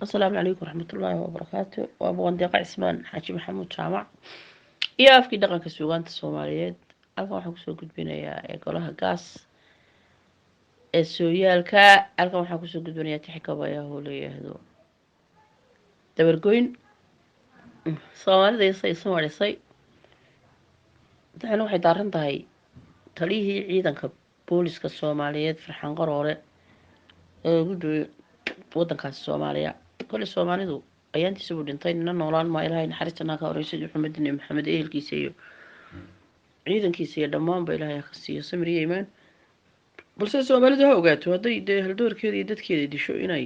السلام عليكم ورحمة الله وبركاته وأبو غنديق عثمان حاجي محمود جامع iyo afkii dhaqanka suugaanta Soomaaliyeed halkan waxaan kusoo gudbinayaa golaha gaas ee sooyaalka halkan waxaan kusoo gudbinayaa tixkabayaa oo leeyahay dabargoyn Soomaalida ay soo marisay waxay daaran tahay taliyihii ciidanka booliska Soomaaliyeed Farxaan Qaroole ee ugu dhaway wadankaas Soomaaliya kale Soomaalidu ayaantiisa u dhintay nina noolaan ma ilaahay naxariistana ka horeysay Maxamed ehelkiisa iyo ciidankiisa iyo dhammaanba ilaahay ka siiyo samir iyo iimaan balse Soomaalidu ha ogaato hadday haldoorkeeda iyo dadkeeda disho inay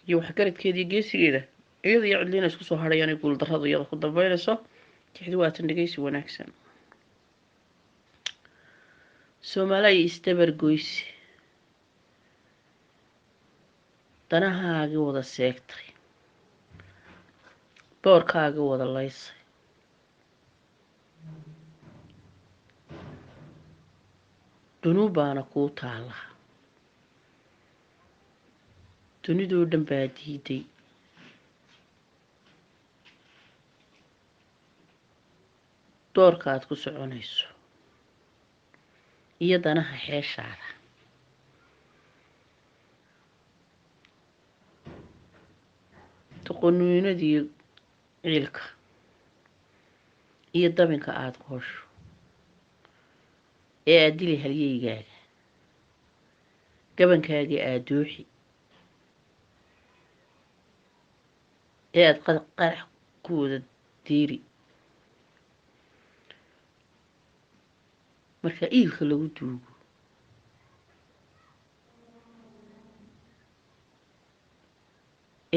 iyo wax garadkeeda iyo geesigeeda iyada iyo cidliina isku soo harayaan guul darrada iyada ku dambeynayso tixdu waa tan dhageysi wanaagsan Soomaaliya istabar goysi danahaaga wada seegtay boorkaaga wada laysay dunuubaana kuu taala dunidoo dhan baa diiday doorkaad ku soconayso iyo danaha xeeshaada doqonnimadiiyo ciilka iyo dabinka aad qoosho ee aad dili halyeygaaga gabankaagii aad dooxi ee aad qarax ku wada diiri marka iilka lagu duugo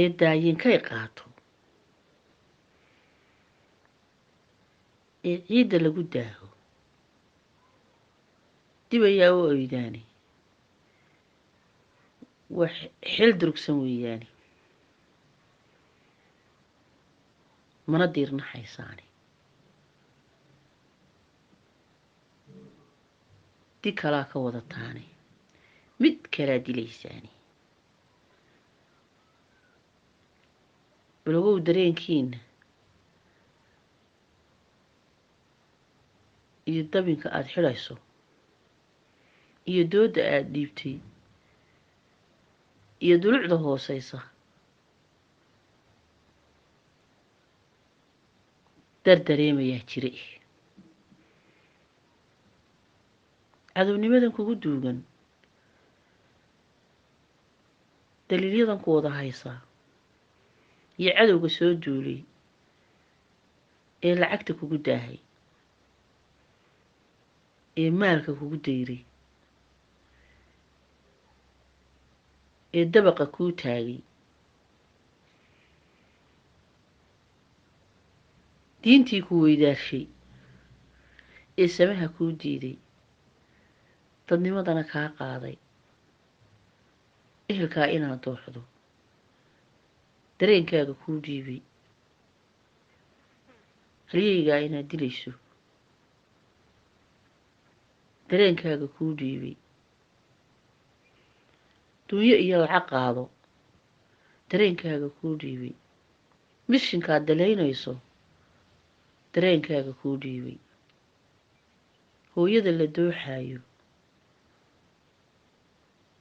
ee daayinkay qaato ee ciidda lagu daaho dib ayaa u oydaani wax xil durugsan weeyaani mana diirnaxaysaani di kalaa ka wadataani mid kalaa dilaysaani balogow dareenkiina iyo dabinka aad xidhayso iyo dooda aad dhiibtay iyo dulucda hooseysa dardareemayaa jire cadownimadan kugu duugan daliilyadan ku wada haysaa iyo cadowga soo duulay ee lacagta kugu daahay ee maalka kugu dayray ee dabaqa kuu taagay diintii ku weydaarshay ee samaha kuu diiday dadnimadana kaa qaaday ehelkaa inaad dooxdo dareenkaaga kuu dhiibay halyeygaa inaad dilayso dareenkaaga kuu dhiibay dunyo iyo lacag qaado dareenkaaga kuu dhiibay mishinkaad dalaynayso dareenkaaga kuu dhiibay hooyada la dooxaayo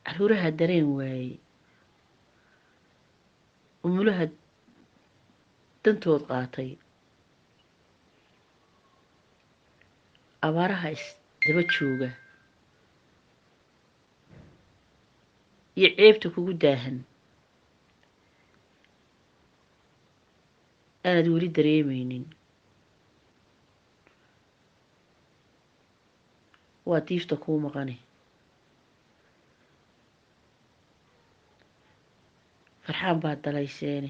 caruuraha dareen waaye umulaha dantood qaatay abaaraha isdaba jooga iyo ceebta kugu daahan aanad weli dareemaynin waa diifta kuu maqani farxaan baad dalayseene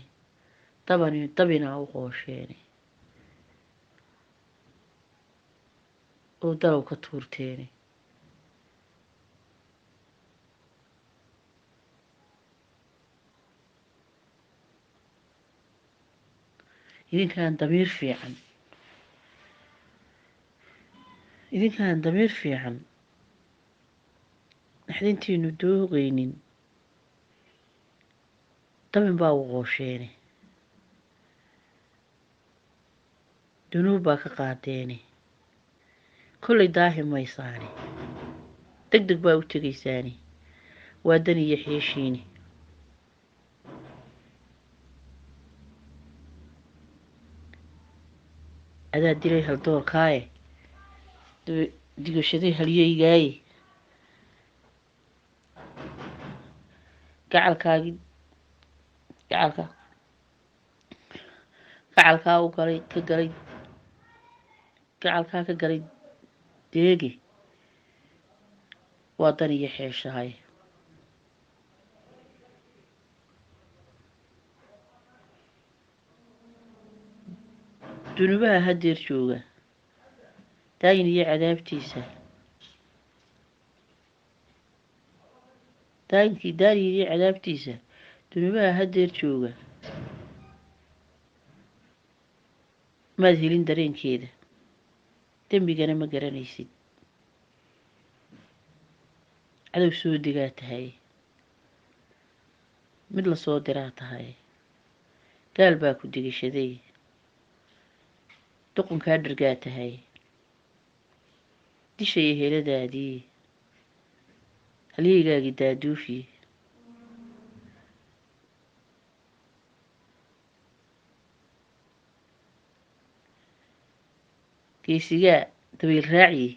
dabinaa u qoosheene oo dalow ka tuurteene idinkaan damiir fiican naxdintiinu dooqaynin damin baa u qoosheene dunuub baa ka qaadeene kollay daahi maysaane deg deg baa u tegaysaane waa dan iyo xeeshiini adaa dilay haldoorkaaye digashaday halyeygaaye gacalkaagii gacalkaa u galay gacalkaa ka galay deegi waa dan iyo xeeshahay dunubaha hadeer jooga daayin iyo cadaabtiisa daayin iyo cadaabtiisa dunubaha hadeer jooga maad helin dareenkeeda dembigana ma garanaysid cadow soo degaa tahay mid la soo diraa tahay gaal baa ku digashaday duqunkaa dhargaa tahay dishaya heladaadii halyeygaagii daaduufi geesigaa dabayl raaciye